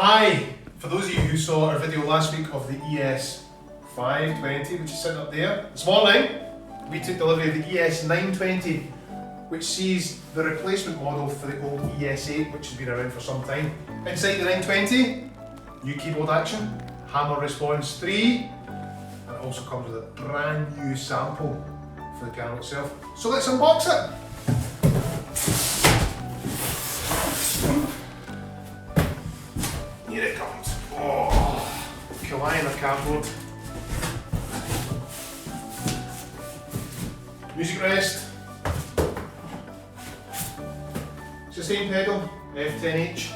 Hi! For those of you who saw our video last week of the ES920, which is sitting up there, this morning we took delivery of the ES920, which sees the replacement model for the old ES8, which has been around for some time. Inside the 920, new keyboard action, hammer response 3, and it also comes with a brand new sample for the piano itself. So let's unbox it! Here it comes. Oh, Kawai in a cardboard. Music rest. Sustain pedal, F10H.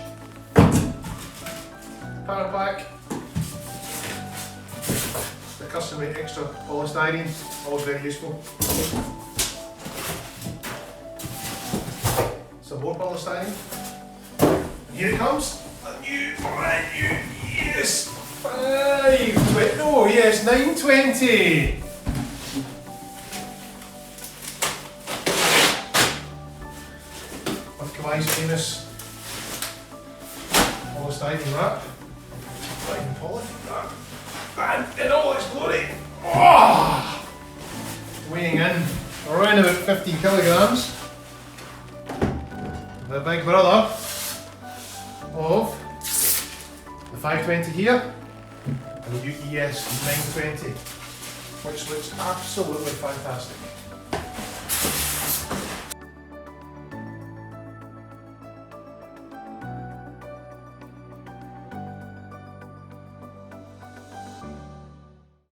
Power pack. The customary extra polystyrene, always very useful. Some more polystyrene. And here it comes. A new, brand new ES920. With Kawai's famous polystyrene wrap, fine poly wrap, and in all its glory, weighing in around about 15 kilograms, the big brother of the 520 here and the new ES920, which looks absolutely fantastic.